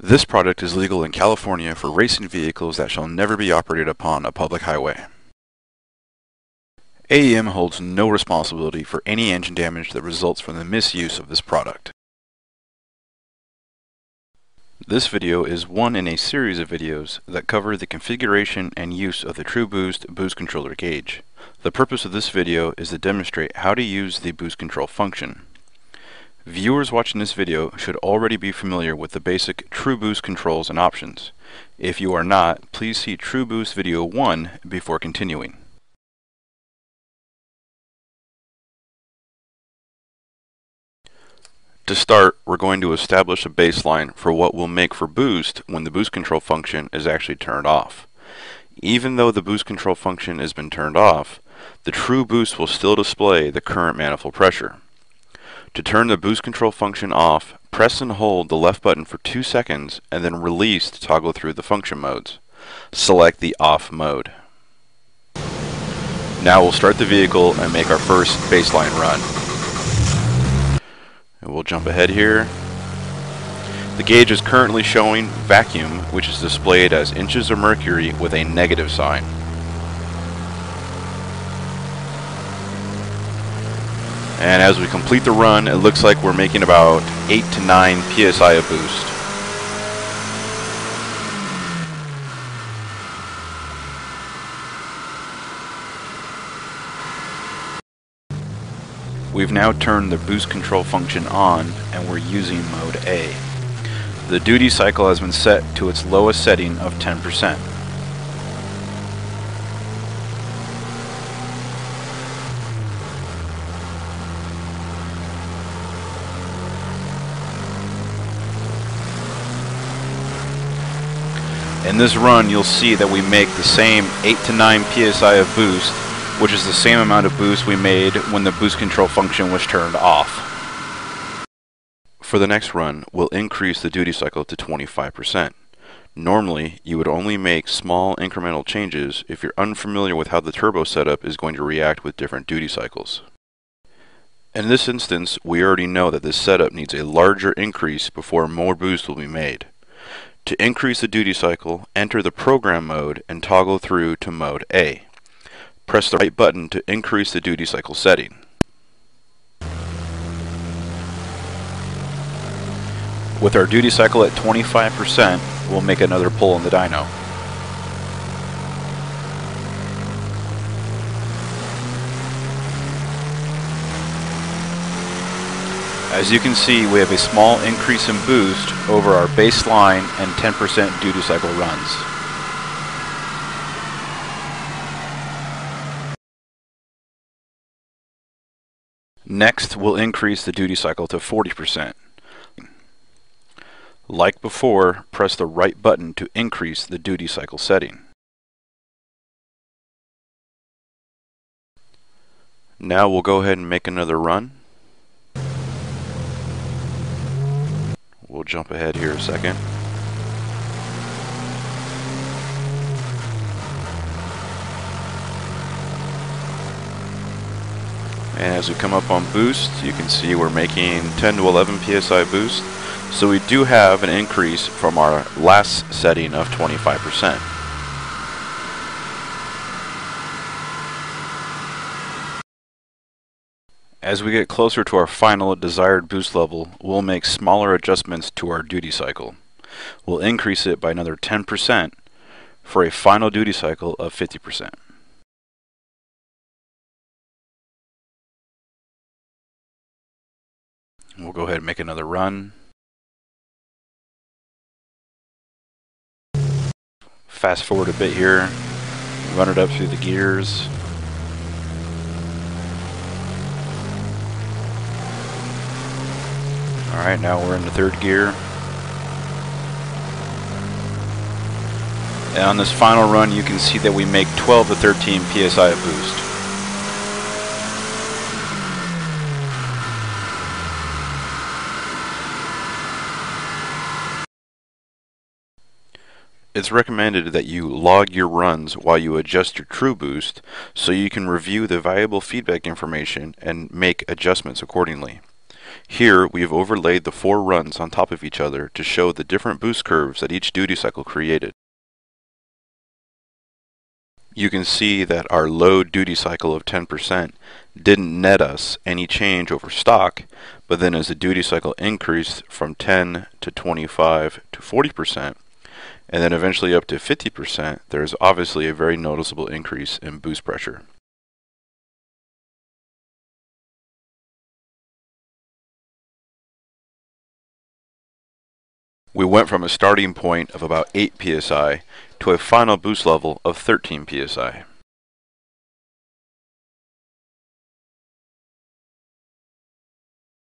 This product is legal in California for racing vehicles that shall never be operated upon a public highway. AEM holds no responsibility for any engine damage that results from the misuse of this product. This video is one in a series of videos that cover the configuration and use of the TruBoost boost controller gauge. The purpose of this video is to demonstrate how to use the boost control function. Viewers watching this video should already be familiar with the basic TruBoost controls and options. If you are not, please see TruBoost video 1 before continuing. To start, we're going to establish a baseline for what will make for boost when the boost control function is actually turned off. Even though the boost control function has been turned off, the TruBoost will still display the current manifold pressure. To turn the boost control function off, press and hold the left button for 2 seconds and then release to toggle through the function modes. Select the off mode. Now we'll start the vehicle and make our first baseline run. And we'll jump ahead here. The gauge is currently showing vacuum, which is displayed as inches of mercury with a negative sign. And as we complete the run, it looks like we're making about 8 to 9 psi of boost. We've now turned the boost control function on and we're using mode A. The duty cycle has been set to its lowest setting of 10%. In this run, you'll see that we make the same 8 to 9 psi of boost, which is the same amount of boost we made when the boost control function was turned off. For the next run, we'll increase the duty cycle to 25%. Normally, you would only make small incremental changes if you're unfamiliar with how the turbo setup is going to react with different duty cycles. In this instance, we already know that this setup needs a larger increase before more boost will be made. To increase the duty cycle, enter the program mode and toggle through to mode A. Press the right button to increase the duty cycle setting. With our duty cycle at 25%, we'll make another pull on the dyno. As you can see, we have a small increase in boost over our baseline and 10% duty cycle runs. Next, we'll increase the duty cycle to 40%. Like before, press the right button to increase the duty cycle setting. Now we'll go ahead and make another run. We'll jump ahead here a second. And as we come up on boost, you can see we're making 10 to 11 psi boost. So we do have an increase from our last setting of 25%. As we get closer to our final desired boost level, we'll make smaller adjustments to our duty cycle. We'll increase it by another 10% for a final duty cycle of 50%. We'll go ahead and make another run. Fast forward a bit here, run it up through the gears. Alright, now we're in the third gear. And on this final run, you can see that we make 12 to 13 psi of boost. It's recommended that you log your runs while you adjust your TruBoost so you can review the valuable feedback information and make adjustments accordingly. Here we have overlaid the 4 runs on top of each other to show the different boost curves that each duty cycle created. You can see that our low duty cycle of 10% didn't net us any change over stock, but then as the duty cycle increased from 10 to 25 to 40%, and then eventually up to 50%, there is obviously a very noticeable increase in boost pressure. We went from a starting point of about 8 psi to a final boost level of 13 psi.